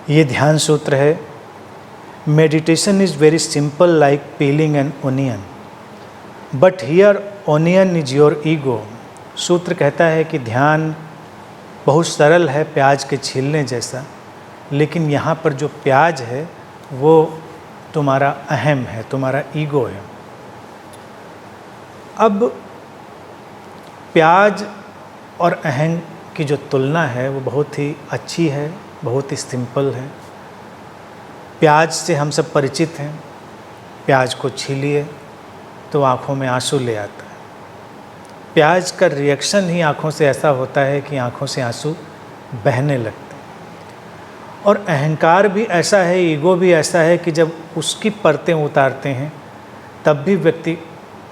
ये ध्यान सूत्र है, meditation is very simple like peeling an onion, but here onion is your ego. सूत्र कहता है कि ध्यान बहुत सरल है, प्याज के छीलने जैसा, लेकिन यहाँ पर जो प्याज है वो तुम्हारा अहम है, तुम्हारा ईगो है। अब प्याज और अहम की जो तुलना है वो बहुत ही अच्छी है, बहुत ही सिंपल है। प्याज से हम सब परिचित हैं, प्याज को छीलिए तो आँखों में आंसू ले आता है। प्याज का रिएक्शन ही आँखों से ऐसा होता है कि आँखों से आंसू बहने लगते हैं। और अहंकार भी ऐसा है, ईगो भी ऐसा है कि जब उसकी परतें उतारते हैं तब भी व्यक्ति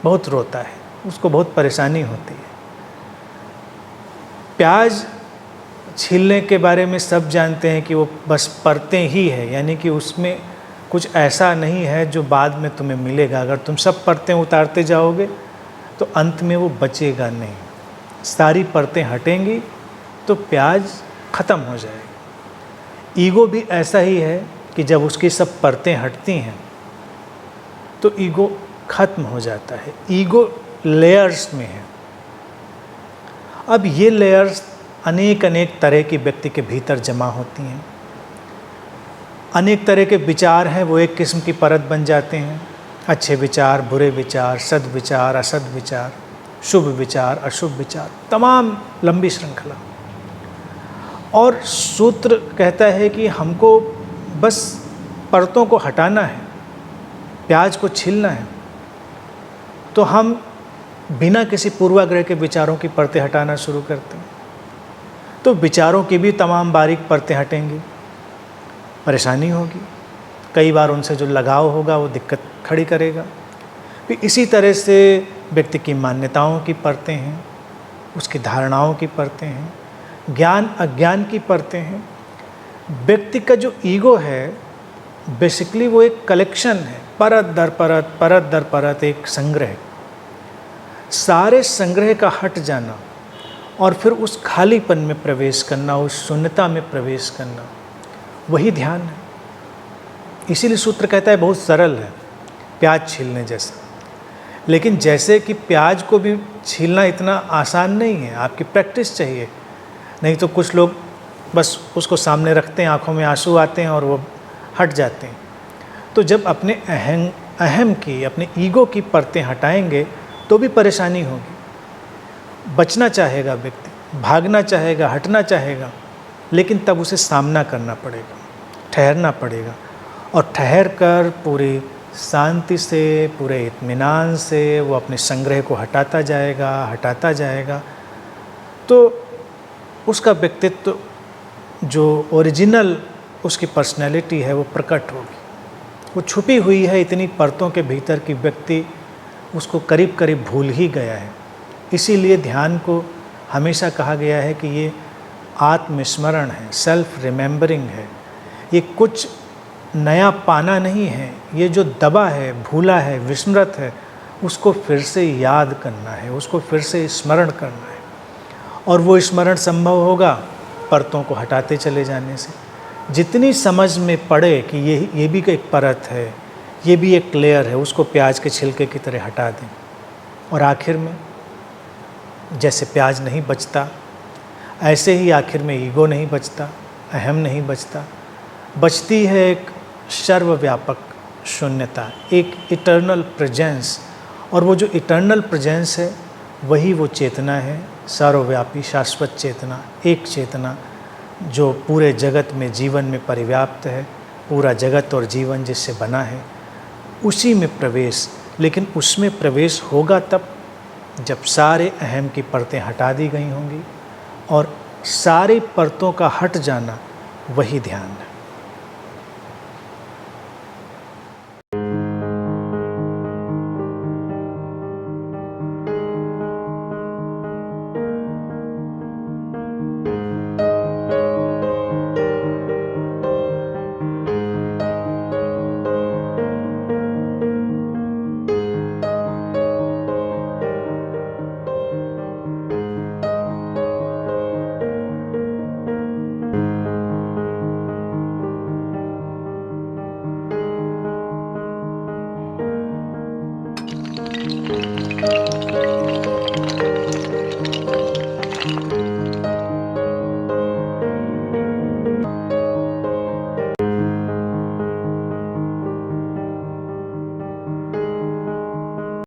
बहुत रोता है, उसको बहुत परेशानी होती है। प्याज छीलने के बारे में सब जानते हैं कि वो बस परतें ही है, यानी कि उसमें कुछ ऐसा नहीं है जो बाद में तुम्हें मिलेगा। अगर तुम सब परतें उतारते जाओगे तो अंत में वो बचेगा नहीं, सारी परतें हटेंगी तो प्याज ख़त्म हो जाएगी। ईगो भी ऐसा ही है कि जब उसकी सब परतें हटती हैं तो ईगो ख़त्म हो जाता है। ईगो लेयर्स में है। अब ये लेयर्स अनेक अनेक तरह की व्यक्ति के भीतर जमा होती हैं। अनेक तरह के विचार हैं, वो एक किस्म की परत बन जाते हैं। अच्छे विचार, बुरे विचार, सद्विचार, असद्विचार, शुभ विचार, अशुभ विचार, तमाम लंबी श्रृंखला। और सूत्र कहता है कि हमको बस परतों को हटाना है, प्याज को छीलना है। तो हम बिना किसी पूर्वाग्रह के विचारों की परतें हटाना शुरू करते हैं, तो विचारों की भी तमाम बारीक परतें हटेंगी, परेशानी होगी, कई बार उनसे जो लगाव होगा वो दिक्कत खड़ी करेगा। फिर इसी तरह से व्यक्ति की मान्यताओं की परतें हैं, उसकी धारणाओं की परतें हैं, ज्ञान अज्ञान की परतें हैं। व्यक्ति का जो ईगो है बेसिकली वो एक कलेक्शन है, परत दर परत, परत दर परत, एक संग्रह। सारे संग्रह का हट जाना और फिर उस खालीपन में प्रवेश करना, उस शून्यता में प्रवेश करना, वही ध्यान है। इसीलिए सूत्र कहता है बहुत सरल है, प्याज छीलने जैसा। लेकिन जैसे कि प्याज को भी छीलना इतना आसान नहीं है, आपकी प्रैक्टिस चाहिए। नहीं तो कुछ लोग बस उसको सामने रखते हैं, आँखों में आंसू आते हैं और वो हट जाते हैं। तो जब अपने अहम की, अपने ईगो की परतें हटाएंगे तो भी परेशानी होगी। बचना चाहेगा व्यक्ति, भागना चाहेगा, हटना चाहेगा, लेकिन तब उसे सामना करना पड़ेगा, ठहरना पड़ेगा। और ठहर कर पूरी शांति से, पूरे इत्मीनान से वो अपने संग्रह को हटाता जाएगा, तो उसका व्यक्तित्व, जो ओरिजिनल उसकी पर्सनैलिटी है, वो प्रकट होगी। वो छुपी हुई है इतनी परतों के भीतर कि व्यक्ति उसको करीब करीब भूल ही गया है। इसीलिए ध्यान को हमेशा कहा गया है कि ये आत्मस्मरण है, सेल्फ रिमेंबरिंग है। ये कुछ नया पाना नहीं है, ये जो दबा है, भूला है, विस्मृत है, उसको फिर से याद करना है, उसको फिर से स्मरण करना है। और वो स्मरण संभव होगा परतों को हटाते चले जाने से। जितनी समझ में पड़े कि ये भी एक परत है, ये भी एक लेयर है, उसको प्याज के छिलके की तरह हटा दें। और आखिर में जैसे प्याज नहीं बचता, ऐसे ही आखिर में ईगो नहीं बचता, अहम नहीं बचता। बचती है एक सर्वव्यापक शून्यता, एक इटर्नल प्रेजेंस। और वो जो इटर्नल प्रेजेंस है वही वो चेतना है, सर्वव्यापी शाश्वत चेतना, एक चेतना जो पूरे जगत में, जीवन में परिव्याप्त है। पूरा जगत और जीवन जिससे बना है, उसी में प्रवेश। लेकिन उसमें प्रवेश होगा तब जब सारे अहम की परतें हटा दी गई होंगी, और सारी परतों का हट जाना वही ध्यान है। है।